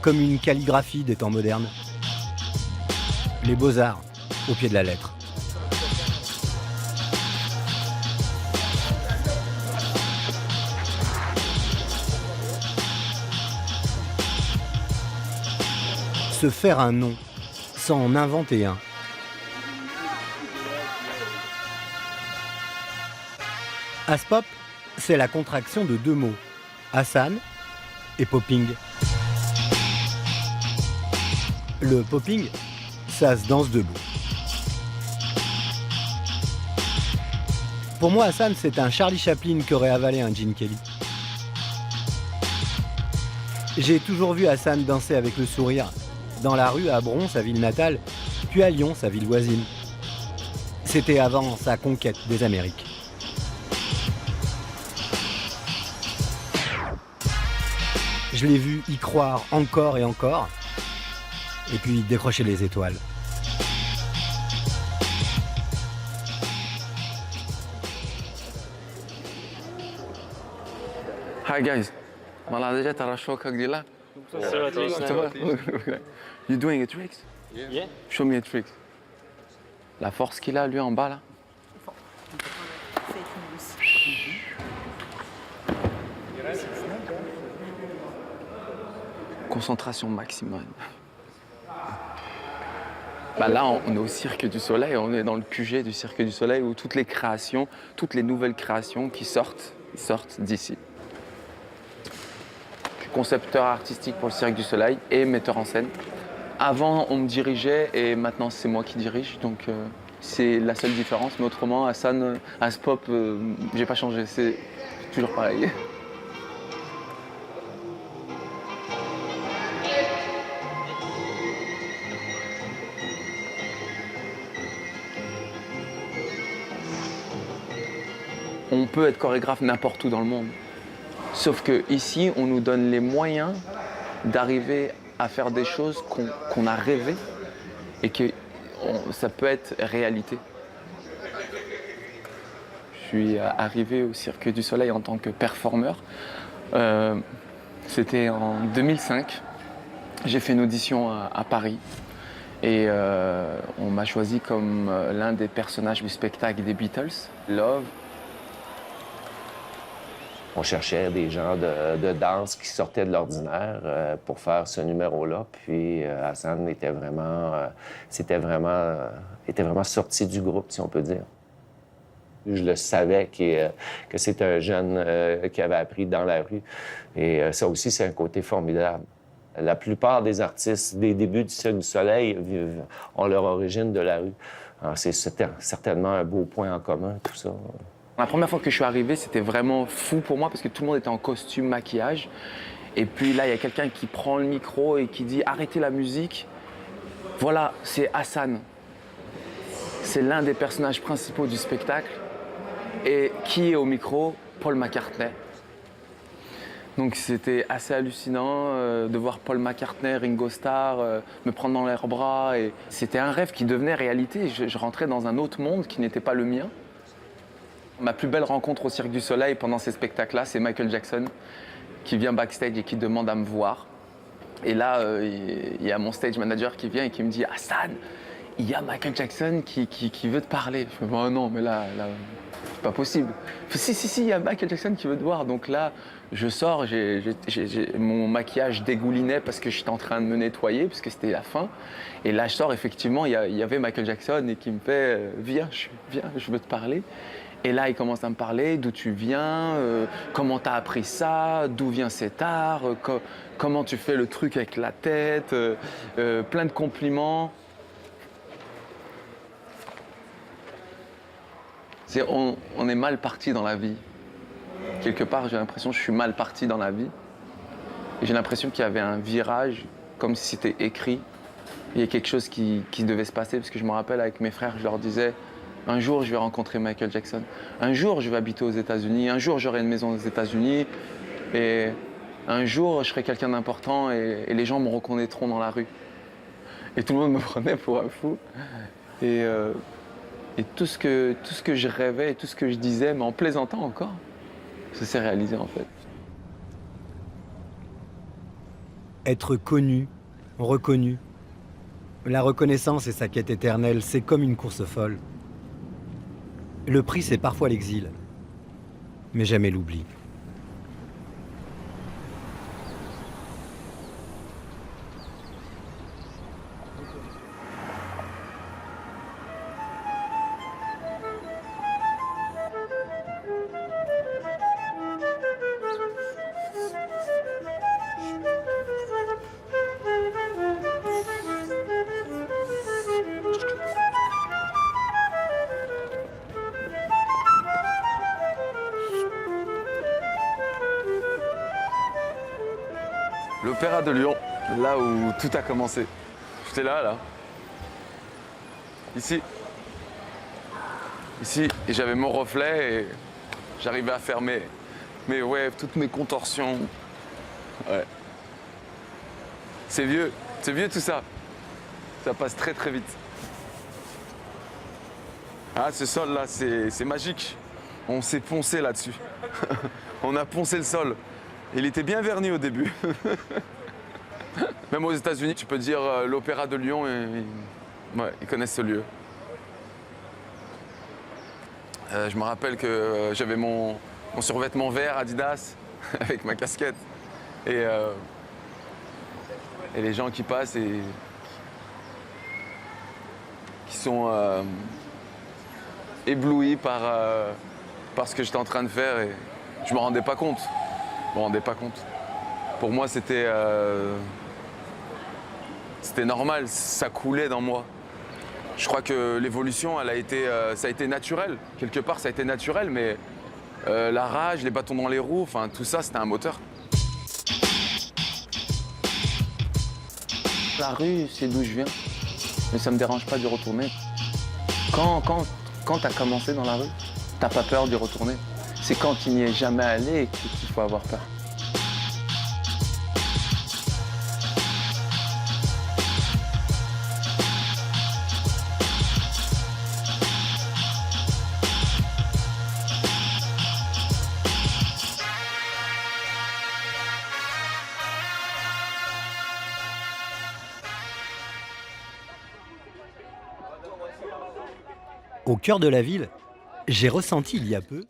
comme une calligraphie des temps modernes. Les beaux-arts, au pied de la lettre. Se faire un nom, sans en inventer un. Aspop, c'est la contraction de deux mots, Hassan et popping. Le popping, ça se danse debout. Pour moi, Hassan, c'est un Charlie Chaplin qu'aurait avalé un Gene Kelly. J'ai toujours vu Hassan danser avec le sourire, dans la rue à Bron, sa ville natale, puis à Lyon, sa ville voisine. C'était avant sa conquête des Amériques. Je l'ai vu y croire encore et encore, et puis décrocher les étoiles. Hi guys, Malaysia tarasho kagdila. You doing a trick? Yeah. Show me a trick. La force qu'il a lui en bas là. Concentration maximum. Bah là, on est au Cirque du Soleil, on est dans le QG du Cirque du Soleil où toutes les créations, toutes les nouvelles créations qui sortent d'ici. Je suis concepteur artistique pour le Cirque du Soleil et metteur en scène. Avant, on me dirigeait et maintenant, c'est moi qui dirige, donc c'est la seule différence. Mais autrement, Hassan, Aspop, j'ai pas changé, c'est toujours pareil. On peut être chorégraphe n'importe où dans le monde. Sauf qu'ici, on nous donne les moyens d'arriver à faire des choses qu'on a rêvé et que ça peut être réalité. Je suis arrivé au Cirque du Soleil en tant que performeur. C'était en 2005. J'ai fait une audition à Paris et on m'a choisi comme l'un des personnages du spectacle des Beatles, Love. On cherchait des gens de danse qui sortaient de l'ordinaire pour faire ce numéro-là. Puis Hassan était vraiment sorti du groupe, si on peut dire. Je le savais que c'était un jeune qui avait appris dans la rue. Et ça aussi, c'est un côté formidable. La plupart des artistes des débuts du Cirque du Soleil ont leur origine de la rue. Alors, c'est certainement un beau point en commun, tout ça. La première fois que je suis arrivé, c'était vraiment fou pour moi parce que tout le monde était en costume, maquillage. Et puis là, il y a quelqu'un qui prend le micro et qui dit « Arrêtez la musique ». Voilà, c'est Hassan. C'est l'un des personnages principaux du spectacle. Et qui est au micro? Paul McCartney. Donc c'était assez hallucinant de voir Paul McCartney, Ringo Starr, me prendre dans leurs bras. Et c'était un rêve qui devenait réalité. Je rentrais dans un autre monde qui n'était pas le mien. Ma plus belle rencontre au Cirque du Soleil pendant ces spectacles-là, c'est Michael Jackson qui vient backstage et qui demande à me voir. Et là, il y a mon stage manager qui vient et qui me dit « Hassan, il y a Michael Jackson qui veut te parler. » Je me dis « Oh non, mais là c'est pas possible. » Si, il y a Michael Jackson qui veut te voir. Donc là, je sors, mon maquillage dégoulinait parce que j'étais en train de me nettoyer, parce que c'était la fin. Et là, je sors, effectivement, il y avait Michael Jackson et qui me fait « Viens, je veux te parler. » Et là, il commence à me parler d'où tu viens, comment tu as appris ça, d'où vient cet art, comment tu fais le truc avec la tête, plein de compliments. On est mal parti dans la vie. Quelque part, j'ai l'impression que je suis mal parti dans la vie. Et j'ai l'impression qu'il y avait un virage, comme si c'était écrit. Il y a quelque chose qui devait se passer, parce que je me rappelle avec mes frères, je leur disais « Un jour, je vais rencontrer Michael Jackson. Un jour, je vais habiter aux États-Unis. Un jour, j'aurai une maison aux États-Unis. Et un jour, je serai quelqu'un d'important et les gens me reconnaîtront dans la rue. » Et tout le monde me prenait pour un fou. Et tout ce que je rêvais et tout ce que je disais, mais en plaisantant encore, ça s'est réalisé en fait. Être connu, reconnu. La reconnaissance et sa quête éternelle, c'est comme une course folle. Le prix, c'est parfois l'exil, mais jamais l'oubli. L'Opéra de Lyon, là où tout a commencé. J'étais là. Ici. Ici, et j'avais mon reflet et j'arrivais à faire mes waves, toutes mes contorsions. Ouais. C'est vieux tout ça. Ça passe très très vite. Ah, ce sol là, c'est magique. On s'est poncé là-dessus. On a poncé le sol. Il était bien verni au début. Même aux États-Unis, tu peux dire l'Opéra de Lyon, ils connaissent ce lieu. Je me rappelle que j'avais mon survêtement vert Adidas avec ma casquette. Et les gens qui passent et qui sont éblouis par ce que j'étais en train de faire et je me rendais pas compte. Pour moi, c'était normal, ça coulait dans moi. Je crois que l'évolution, ça a été naturel. Quelque part, ça a été naturel, mais la rage, les bâtons dans les roues, enfin, tout ça, c'était un moteur. La rue, c'est d'où je viens, mais ça me dérange pas d'y retourner. Quand t'as commencé dans la rue, t'as pas peur d'y retourner. C'est quand tu n'y es jamais allé qu'il faut avoir peur. Au cœur de la ville, j'ai ressenti il y a peu